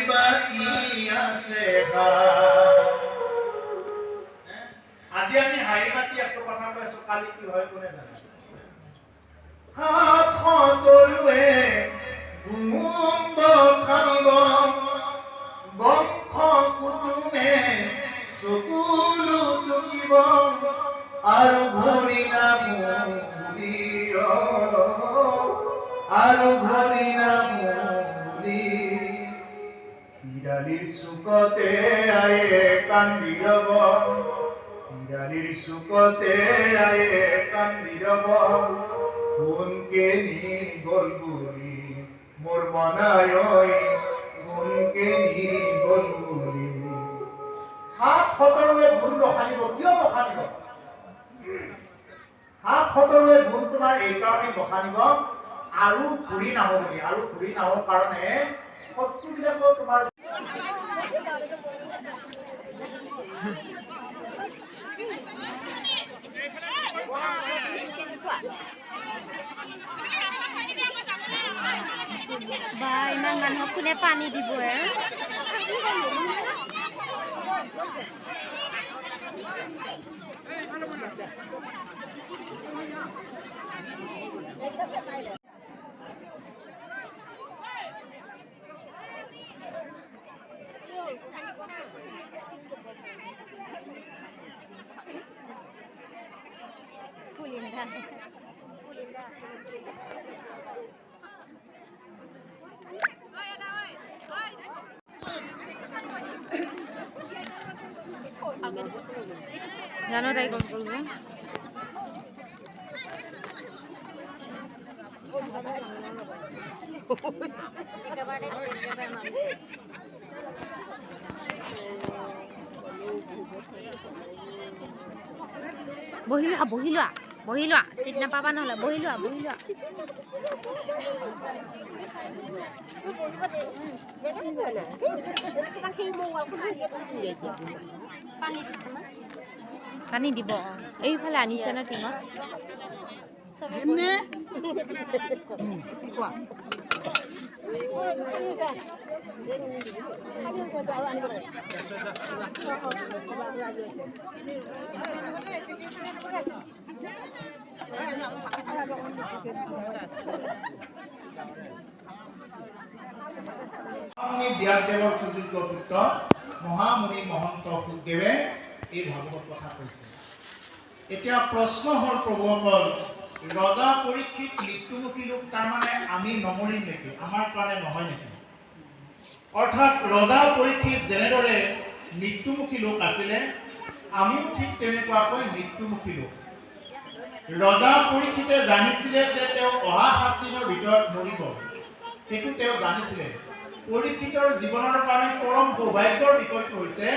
বাকি আছে আজি আমি হাই মাতি আছো কথা কৈছো কালি কি হয় কোনে জানে হাত হতৰুৱে গুম্ব খানিব বংশ কুটুমে চকুলো টুকিব আৰু ঘূৰি নামুলিয় আৰু ঘূৰি নামুলি ইৰালীৰ চুকতে আয়ে কান্দি ৰব ইৰালীৰ চুকতে আয়ে কান্দি ৰব কোনকে নি গল বুলি মোৰ মনায় কোনকে নি গল বুলি হাত হতৰুৱে গুণ বখানিব কিয় বখানিব হাত হতৰুৱে গুণ তোমাৰ এই কাৰণে বখানিব আৰু ঘূৰি নাহব বুলি আৰু ঘূৰি নাহৰ কাৰণে শত্ৰুবিলাকৰ তোমাৰ বা ইমান মানুহক কোনে পানী দিব জানো তাই কল কৰবো বহি লোৱা চিট নাপাবা নহলে বহি লোৱা পানী দিব এইফালে আনিছে না টিমত ব্যাসদেৱৰ সুযোগ্য পুত্ৰ মহামুনি মহন্ত সুখদেৱে এই ভাগৱত কথা কৈছে এতিয়া প্ৰশ্ন হল প্ৰভুসকল ৰজা পৰীক্ষিত মৃত্যুমুখী লোক তাৰমানে আমি নমৰিম নেকি আমাৰ কাৰণে নহয় নেকি অৰ্থাৎ ৰজা পৰীক্ষিত যেনেদৰে মৃত্যুমুখী লোক আছিলে আমিও ঠিক তেনেকুৱাকৈ মৃত্যুমুখী লোক ৰজা পৰীক্ষিতে জানিছিলে যে তেওঁ অহা 7 দিনৰ ভিতৰত মৰিব সেইটো তেওঁ জানিছিলে পৰীক্ষিতৰ জীৱনৰ কাৰণে পৰম সৌভাগ্যৰ বিষয়টো হৈছে